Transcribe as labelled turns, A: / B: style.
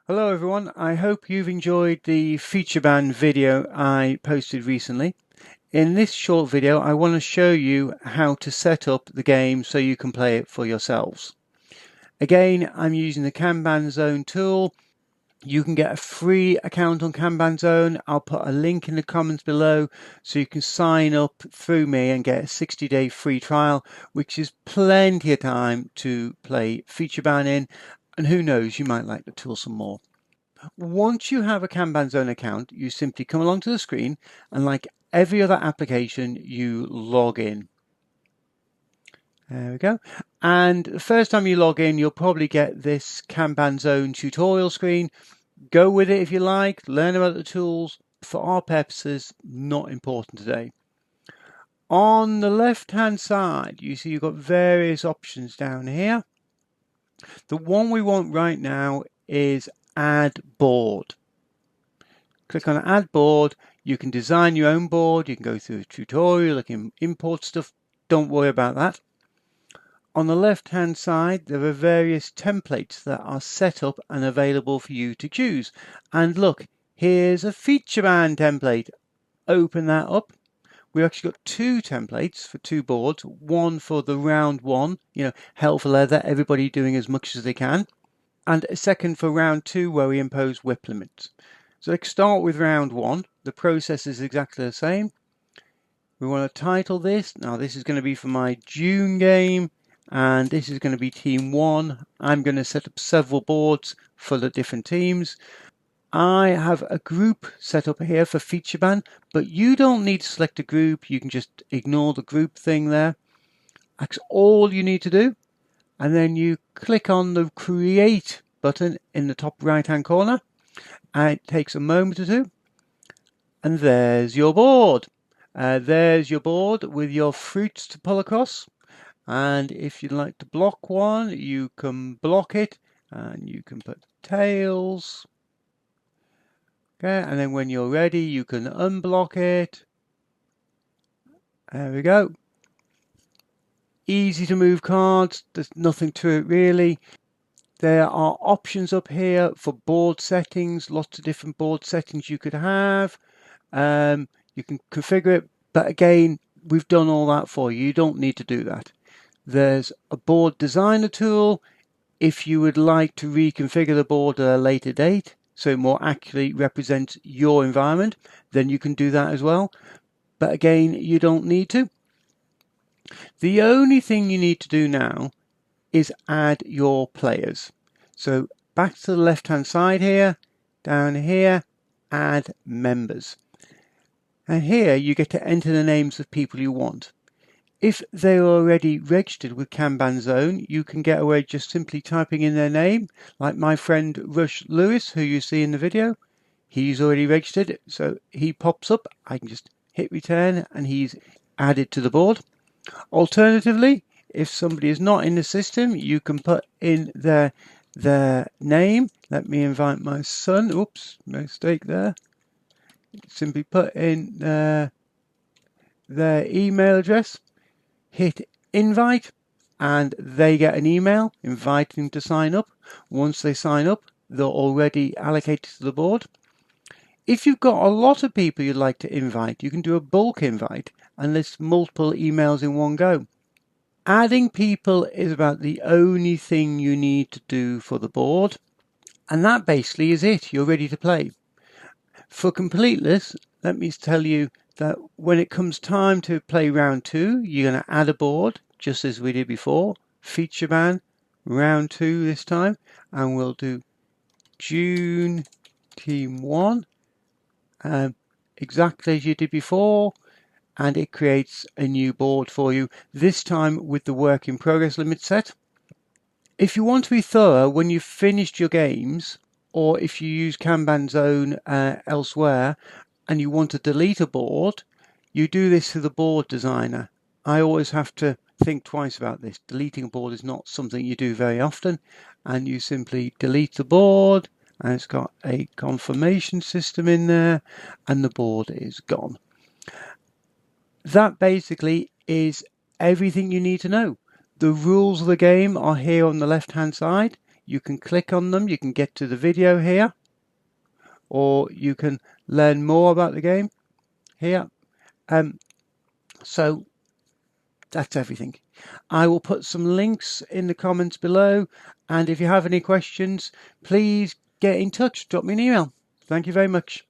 A: Hello everyone, I hope you've enjoyed the Featureban video I posted recently. In this short video I want to show you how to set up the game so you can play it for yourselves. Again, I'm using the Kanban Zone tool. You can get a free account on Kanban Zone. I'll put a link in the comments below so you can sign up through me and get a 60-day free trial, which is plenty of time to play Featureban in, and who knows, you might like the tool some more. Once you have a Kanban Zone account, you simply come along to the screen and, like every other application, you log in. There we go. And the first time you log in, you'll probably get this Kanban Zone tutorial screen. Go with it if you like, learn about the tools. For our purposes, not important today. On the left-hand side, you see you've got various options down here. The one we want right now is Add Board. Click on Add Board. You can design your own board. You can go through a tutorial. You can import stuff. Don't worry about that. On the left hand side, there are various templates that are set up and available for you to choose. And look, here's a Featureban template. Open that up. We've actually got two templates for two boards. One for the round one, hell for leather, everybody doing as much as they can. And a second for round two, where we impose whip limits. So let's start with round one. The process is exactly the same. We want to title this. Now this is going to be for my June game, and this is going to be team one. I'm going to set up several boards for the different teams. I have a group set up here for Featureban, but you don't need to select a group. You can just ignore the group thing there. That's all you need to do. And then you click on the Create button in the top right hand corner. And it takes a moment or two. And there's your board. There's your board with your fruits to pull across. And if you'd like to block one, you can block it. And you can put tails. Okay, and then when you're ready, you can unblock it. There we go. Easy to move cards. There's nothing to it really. There are options up here for board settings. Lots of different board settings you could have. You can configure it, but again, we've done all that for you. You don't need to do that. There's a board designer tool if you would like to reconfigure the board at a later date so it more accurately represents your environment, then you can do that as well. But again, you don't need to. The only thing you need to do now is add your players. So back to the left hand side here, down here, add members. And here you get to enter the names of people you want. If they're already registered with Kanban Zone, you can get away just simply typing in their name, like my friend Rush Lewis, who you see in the video. He's already registered, so he pops up. I can just hit return and he's added to the board. Alternatively, if somebody is not in the system, you can put in their name. Let me invite my son. Oops, mistake there. Simply put in their email address, hit invite, and they get an email inviting them to sign up. Once they sign up, they're already allocated to the board. If you've got a lot of people you'd like to invite, you can do a bulk invite and list multiple emails in one go. Adding people is about the only thing you need to do for the board, and that basically is it. You're ready to play. For completeness, let me tell you that when it comes time to play round two, you're going to add a board, just as we did before. Featureban, round two this time, and we'll do June team one, exactly as you did before. And it creates a new board for you, this time with the work in progress limit set. If you want to be thorough when you've finished your games, or if you use Kanban Zone elsewhere and you want to delete a board, you do this through the board designer. I always have to think twice about this. Deleting a board is not something you do very often, and you simply delete the board, and it's got a confirmation system in there, and the board is gone. That basically is everything you need to know. The rules of the game are here on the left hand side. You can click on them, you can get to the video here, or you can learn more about the game here. So that's everything. I will put some links in the comments below, and if you have any questions, please get in touch, drop me an email. Thank you very much.